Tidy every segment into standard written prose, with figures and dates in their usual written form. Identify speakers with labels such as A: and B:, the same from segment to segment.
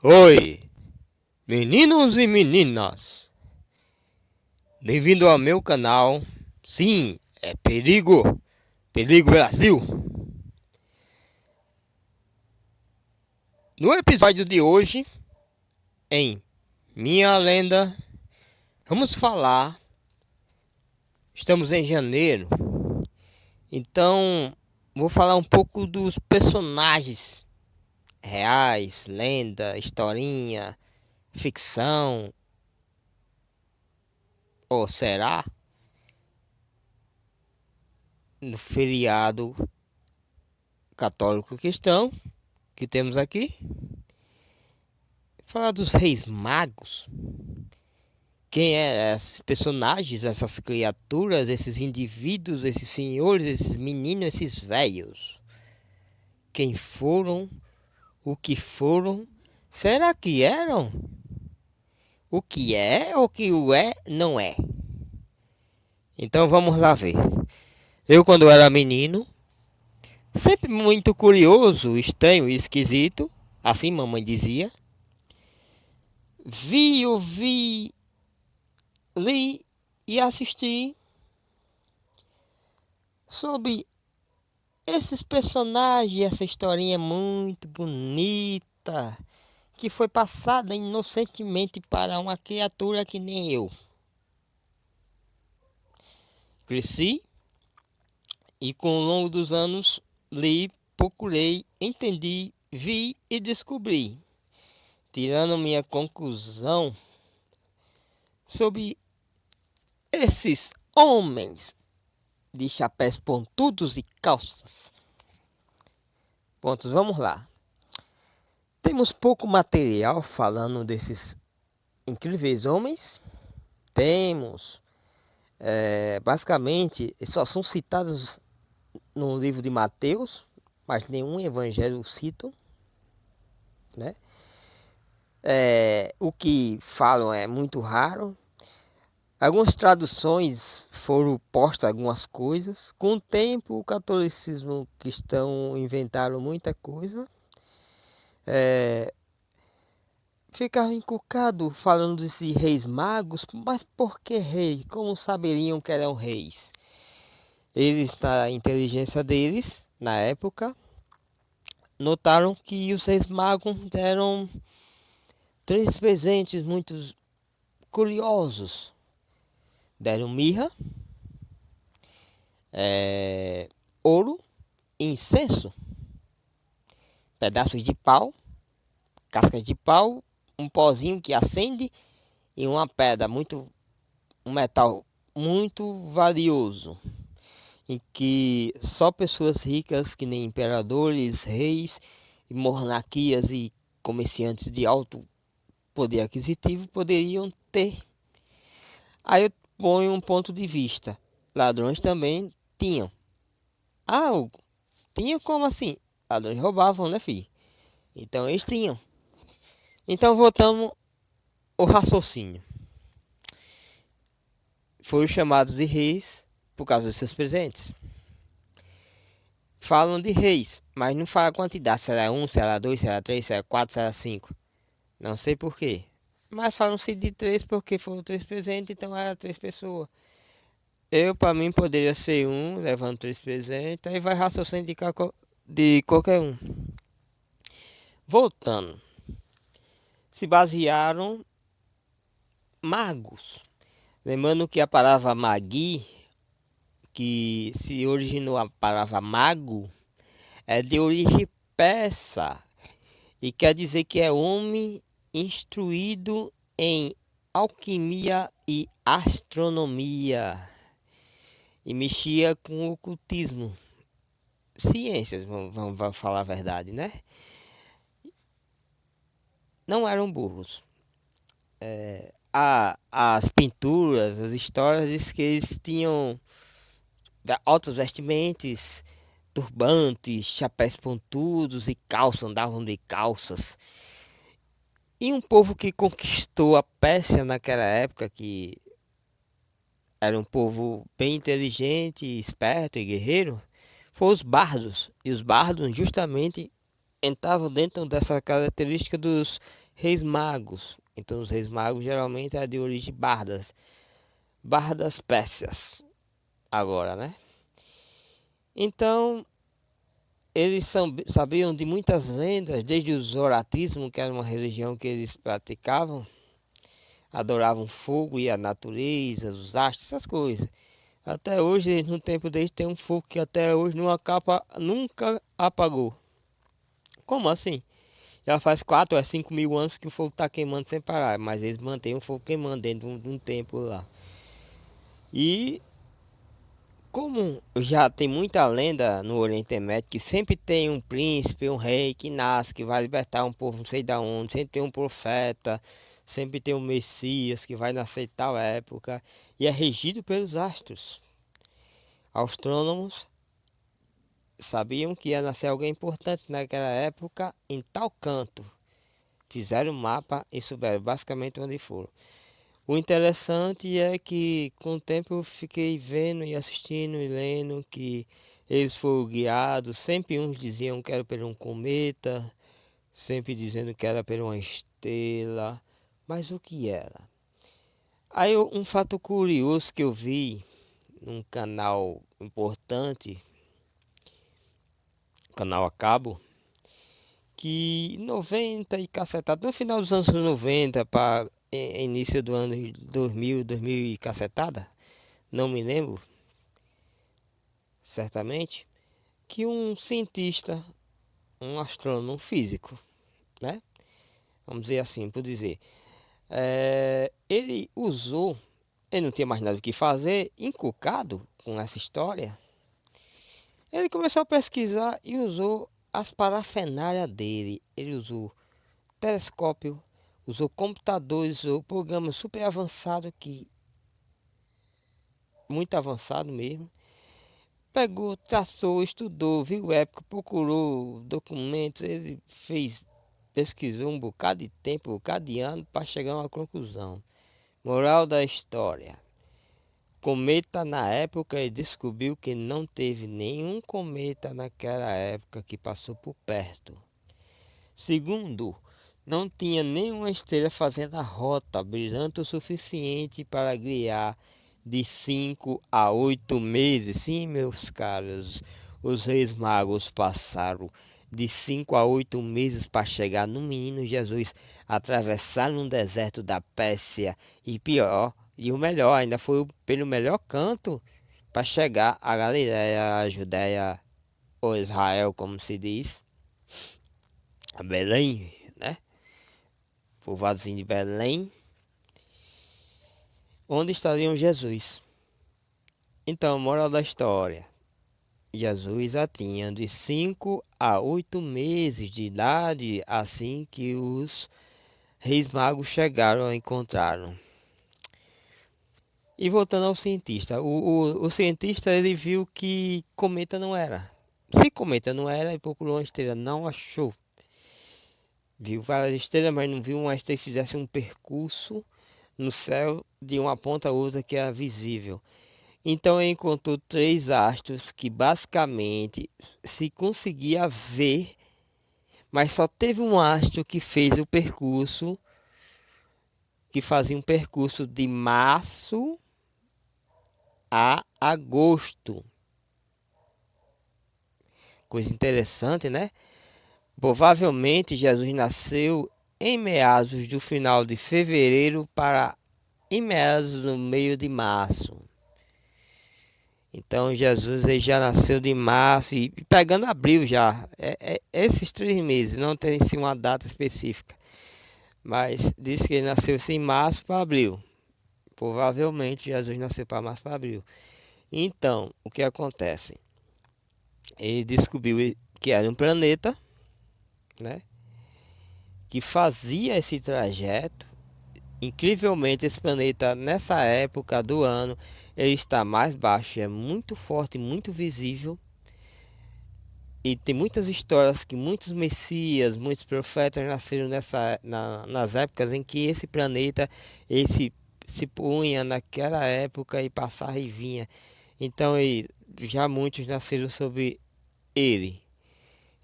A: Oi, meninos e meninas, bem-vindo ao meu canal. Sim, é Perigo, Perigo Brasil. No episódio de hoje, em Minha Lenda, vamos falar. Estamos em janeiro, então vou falar um pouco dos personagens reais, lenda, historinha, ficção, ou será? No feriado católico cristão que temos aqui. Falar dos reis magos. Quem é esses personagens, essas criaturas, esses indivíduos, esses senhores, esses meninos, esses velhos? Quem foram? O que foram? Será que eram? O que é? O que o é? Não é. Então vamos lá ver. Eu, quando era menino, sempre muito curioso, estranho e esquisito, assim mamãe dizia, ouvi, li e assisti sobre esses personagens, essa historinha muito bonita que foi passada inocentemente para uma criatura que nem eu. Cresci e com o longo dos anos li, procurei, entendi, vi e descobri, tirando minha conclusão sobre esses homens de chapéus pontudos e calças. Pontos, vamos lá. Temos pouco material falando desses incríveis homens. Temos, basicamente, só são citados no livro de Mateus, mas nenhum evangelho citam, né? O que falam é muito raro. Algumas traduções foram postas algumas coisas. Com o tempo, o catolicismo cristão inventaram muita coisa. Ficava encucado falando desses reis magos, mas por que reis? Como saberiam que eram reis? Eles, na inteligência deles, na época, notaram que os reis magos deram três presentes muito curiosos. Deram mirra, ouro, incenso, pedaços de pau, cascas de pau, um pozinho que acende e uma pedra um metal muito valioso, em que só pessoas ricas, que nem imperadores, reis, monarquias e comerciantes de alto poder aquisitivo poderiam ter. Aí eu ponho um ponto de vista. Ladrões também tinham. Hugo, tinham como assim? Ladrões roubavam, né, filho? Então eles tinham. Então voltamos ao raciocínio. Foram chamados de reis por causa dos seus presentes. Falam de reis, mas não fala a quantidade. Se era um, se era dois, se era três, se era quatro, se era cinco. Não sei porquê. Mas falam-se de três porque foram três presentes, então era três pessoas. Para mim, poderia ser um, levando três presentes, aí vai raciocínio de qualquer um. Voltando. Se basearam magos. Lembrando que a palavra magui, que se originou a palavra mago, é de origem persa e quer dizer que é homem instruído em alquimia e astronomia e mexia com o ocultismo, ciências, vamos falar a verdade, né? Não eram burros. As pinturas, as histórias diz que eles tinham altos vestimentos, turbantes, chapéus pontudos e calças, andavam de calças. E um povo que conquistou a Pérsia naquela época, que era um povo bem inteligente, esperto e guerreiro, foram os bardos. E os bardos justamente entravam dentro dessa característica dos reis magos. Então os reis magos geralmente é de origem bardas pérsias agora, né? Então eles sabiam de muitas lendas, desde o zoroastrismo, que era uma religião que eles praticavam, adoravam fogo e a natureza, os astros, essas coisas. Até hoje, no tempo deles, tem um fogo que até hoje nunca apagou. Como assim? Já faz 4 a 5 mil anos que o fogo está queimando sem parar, mas eles mantêm o fogo queimando dentro de um templo lá. E como já tem muita lenda no Oriente Médio que sempre tem um príncipe, um rei que nasce, que vai libertar um povo não sei da onde, sempre tem um profeta, sempre tem um Messias que vai nascer em tal época, e é regido pelos astros. Astrônomos sabiam que ia nascer alguém importante naquela época em tal canto. Fizeram um mapa e souberam basicamente onde foram. O interessante é que com o tempo eu fiquei vendo e assistindo e lendo que eles foram guiados. Sempre uns diziam que era por um cometa, sempre dizendo que era por uma estrela. Mas o que era? Aí um fato curioso que eu vi num canal importante, canal a cabo, que 90 e cacetada, no final dos anos 90 para início do ano 2000 e cacetada, não me lembro certamente, que um cientista, um astrônomo, um físico, né? Vamos dizer assim, por dizer, ele usou, ele não tinha mais nada o que fazer, encucado com essa história, ele começou a pesquisar e usou as parafernálias dele. Ele usou telescópio, usou computadores, usou programas super avançados, que muito avançado mesmo. Pegou, traçou, estudou, viu época, procurou documentos, ele pesquisou um bocado de tempo, um bocado de ano para chegar a uma conclusão. Moral da história: cometa na época, ele descobriu que não teve nenhum cometa naquela época que passou por perto. Segundo, não tinha nenhuma estrela fazendo a rota brilhante o suficiente para guiar de 5 a 8 meses. Sim, meus caros, os reis magos passaram de 5 a 8 meses para chegar no menino Jesus, atravessar um deserto da Pérsia e pior, e o melhor, ainda foi pelo melhor canto para chegar a Galiléia, a Judéia ou Israel, como se diz, a Belém, né? Povoadozinho de Belém, onde estaria Jesus. Então, moral da história: Jesus já tinha de 5 a 8 meses de idade assim que os reis magos chegaram e encontraram. E voltando ao cientista, o cientista ele viu que cometa não era. Se cometa não era, ele procurou uma estrela, não achou. Viu várias estrelas, mas não viu uma estrela que fizesse um percurso no céu de uma ponta a outra que era visível. Então ele encontrou 3 astros que basicamente se conseguia ver, mas só teve um astro que fez o percurso, que fazia um percurso de março a agosto. Coisa interessante, né? Provavelmente Jesus nasceu em meados do final de fevereiro para em meados do meio de março. Então Jesus ele já nasceu de março e pegando abril já. Esses 3 meses, não tem sim uma data específica. Mas diz que ele nasceu em março para abril. Provavelmente Jesus nasceu para março para abril. Então, o que acontece? Ele descobriu que era um planeta, né, que fazia esse trajeto. Incrivelmente, esse planeta nessa época do ano ele está mais baixo, é muito forte, muito visível. E tem muitas histórias que muitos messias, muitos profetas nasceram nas épocas em que esse planeta se punha naquela época e passava e vinha. Então já muitos nasceram sobre ele.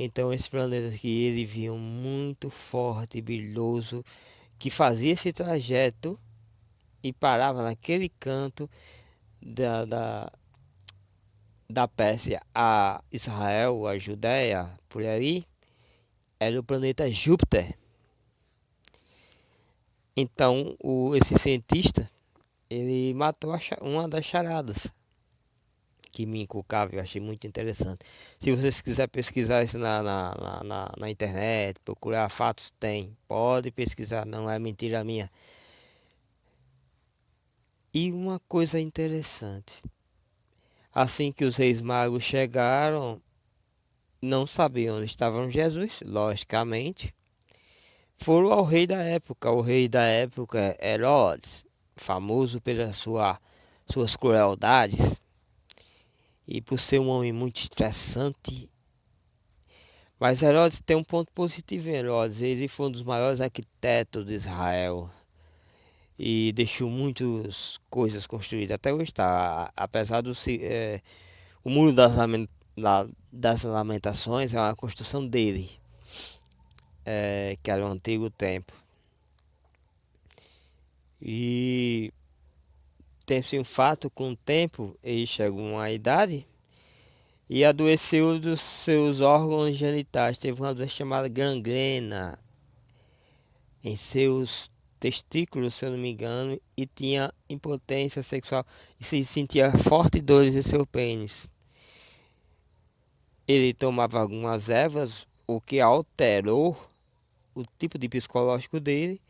A: Então esse planeta aqui, ele vinha muito forte, brilhoso, que fazia esse trajeto e parava naquele canto da, da, da Pérsia a Israel, a Judéia, por aí, era o planeta Júpiter. Então esse cientista, ele matou uma das charadas que me inculcava, eu achei muito interessante. Se vocês quiserem pesquisar isso na internet, procurar fatos, tem. Pode pesquisar, não é mentira minha. E uma coisa interessante, assim que os reis magos chegaram, não sabiam onde estava Jesus, logicamente. Foram ao rei da época, o rei da época Herodes, famoso pelas suas crueldades e por ser um homem muito estressante. Mas Herodes tem um ponto positivo em Herodes, ele foi um dos maiores arquitetos de Israel e deixou muitas coisas construídas. Até hoje está, apesar do o muro das lamentações é uma construção dele, que era o antigo templo. E tem-se um fato, com o tempo ele chegou a uma idade e adoeceu dos seus órgãos genitais. Teve uma doença chamada gangrena em seus testículos, se eu não me engano, e tinha impotência sexual e se sentia fortes dores em seu pênis. Ele tomava algumas ervas, o que alterou o tipo de psicológico dele.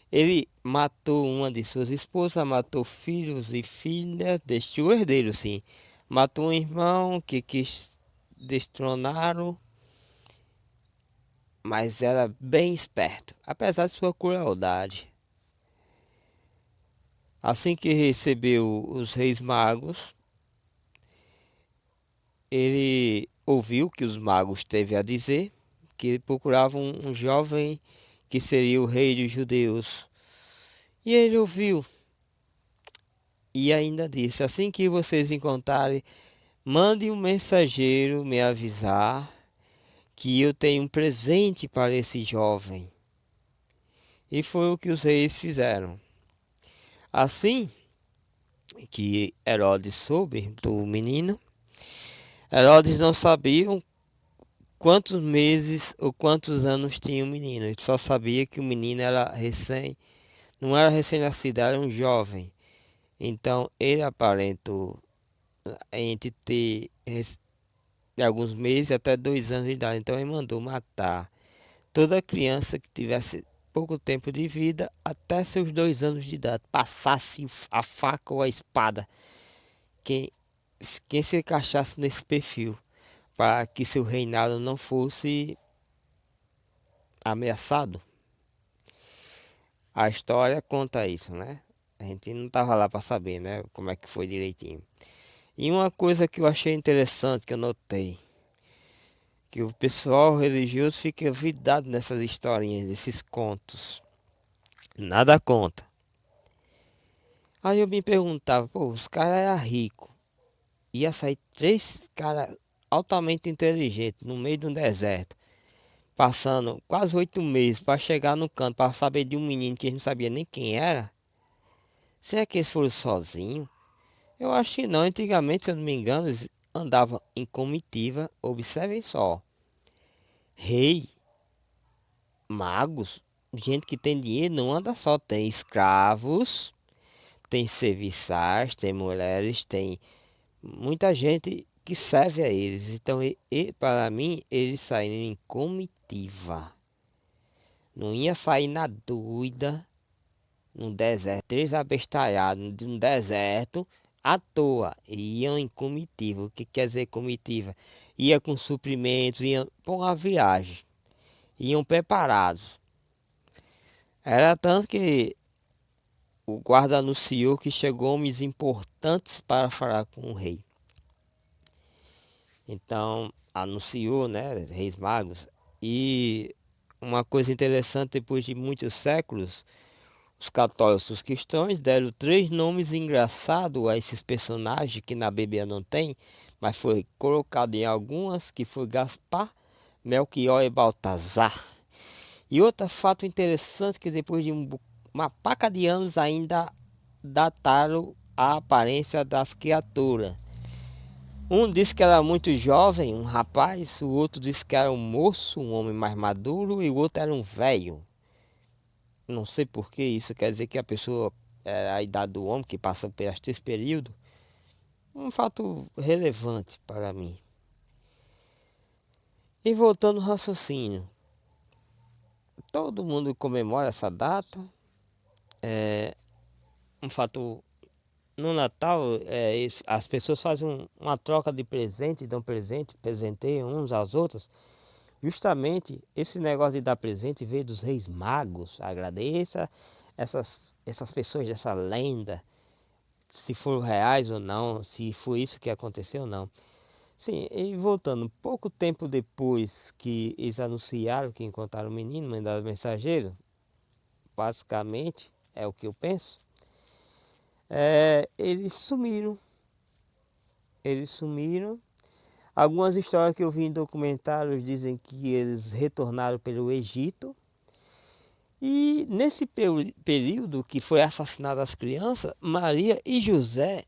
A: Ele matou uma de suas esposas, matou filhos e filhas, deixou herdeiro, sim. Matou um irmão que quis destroná-lo, mas era bem esperto, apesar de sua crueldade. Assim que recebeu os reis magos, ele ouviu que os magos teve a dizer que procuravam um jovem que seria o rei dos judeus. E ele ouviu e ainda disse: assim que vocês encontrarem, mande um mensageiro me avisar que eu tenho um presente para esse jovem. E foi o que os reis fizeram. Assim que Herodes soube do menino, Herodes não sabia quantos meses ou quantos anos tinha o menino. Ele só sabia que o menino não era recém-nascido, era um jovem. Então ele aparentou entre ter de alguns meses até 2 anos de idade. Então ele mandou matar toda criança que tivesse pouco tempo de vida até seus 2 anos de idade. Passasse a faca ou a espada. Quem, quem se encaixasse nesse perfil, para que seu reinado não fosse ameaçado. A história conta isso, né? A gente não estava lá para saber, né? Como é que foi direitinho. E uma coisa que eu achei interessante, que eu notei, que o pessoal religioso fica vidrado nessas historinhas, desses contos. Nada conta. Aí eu me perguntava, pô, os caras eram ricos. Ia sair 3 caras altamente inteligentes no meio de um deserto, passando quase 8 meses para chegar no canto, para saber de um menino que eles não sabia nem quem era. Será que eles foram sozinhos? Eu acho que não. Antigamente, se eu não me engano, eles andavam em comitiva. Observem só. Rei, magos, gente que tem dinheiro não anda só. Tem escravos, tem serviçais, tem mulheres, tem muita gente que serve a eles. Então, para mim, eles saíram em comitiva. Não ia sair na doida, no deserto. Três abestalhados no deserto, à toa. Iam em comitiva. O que quer dizer comitiva? Ia com suprimentos, iam para uma viagem. Iam preparados. Era tanto que o guarda anunciou que chegou homens importantes para falar com o rei. Então, anunciou, né, reis magos. E uma coisa interessante, depois de muitos séculos, os católicos e os cristãos deram 3 nomes engraçados a esses personagens que na Bíblia não tem, mas foi colocado em algumas, que foi Gaspar, Melquior e Baltazar. E outro fato interessante que depois de uma paca de anos ainda dataram a aparência das criaturas. Um disse que era muito jovem, um rapaz, o outro disse que era um moço, um homem mais maduro, e o outro era um velho. Não sei por que isso quer dizer que a pessoa é a idade do homem que passa por este período. Um fato relevante para mim. E voltando ao raciocínio, todo mundo comemora essa data. Um fato no Natal, as pessoas fazem uma troca de presente, dão presente, presenteiam uns aos outros. Justamente esse negócio de dar presente veio dos reis magos. Agradeça essas pessoas dessa lenda, se foram reais ou não, se foi isso que aconteceu ou não. Sim, e voltando, pouco tempo depois que eles anunciaram que encontraram o menino, mandaram mensageiro, basicamente é o que eu penso, eles sumiram. Eles sumiram. Algumas histórias que eu vi em documentários dizem que eles retornaram pelo Egito. E nesse período que foi assassinado as crianças, Maria e José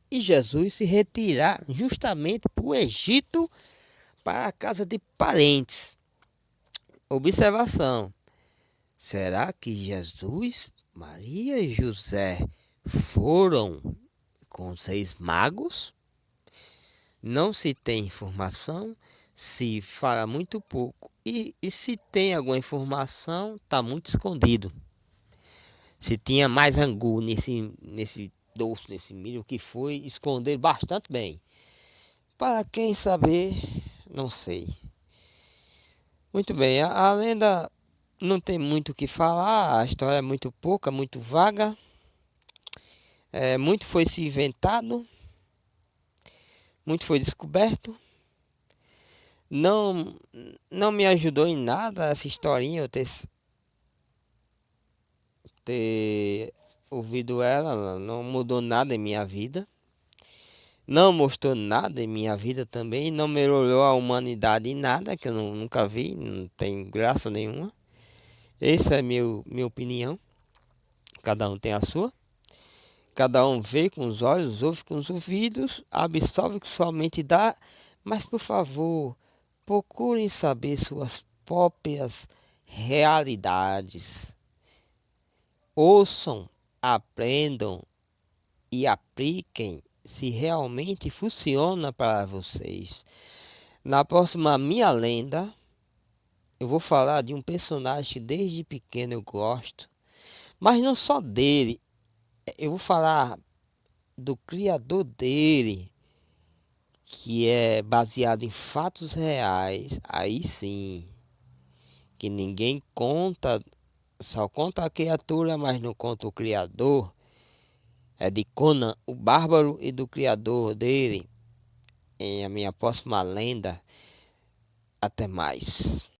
A: e Jesus se retiraram justamente para o Egito, para a casa de parentes. Observação: será que Jesus, Maria e José foram com os reis magos? Não se tem informação, se fala muito pouco. E se tem alguma informação, está muito escondido. Se tinha mais angu nesse doce, nesse milho, que foi esconder bastante bem. Para quem saber, não sei. Muito bem, a lenda não tem muito o que falar, a história é muito pouca, muito vaga. Muito foi se inventado, muito foi descoberto. Não, não me ajudou em nada essa historinha, eu ter ouvido ela, não mudou nada em minha vida. Não mostrou nada em minha vida também, não melhorou a humanidade em nada, que eu nunca vi, não tem graça nenhuma. Essa é minha opinião, cada um tem a sua. Cada um vê com os olhos, ouve com os ouvidos, absorve o que sua mente dá, mas por favor, procurem saber suas próprias realidades. Ouçam, aprendam e apliquem se realmente funciona para vocês. Na próxima Minha Lenda, eu vou falar de um personagem que desde pequeno eu gosto, mas não só dele, eu vou falar do criador dele, que é baseado em fatos reais. Aí sim, que ninguém conta, só conta a criatura, mas não conta o criador. É de Conan o Bárbaro e do criador dele, em a minha próxima lenda. Até mais.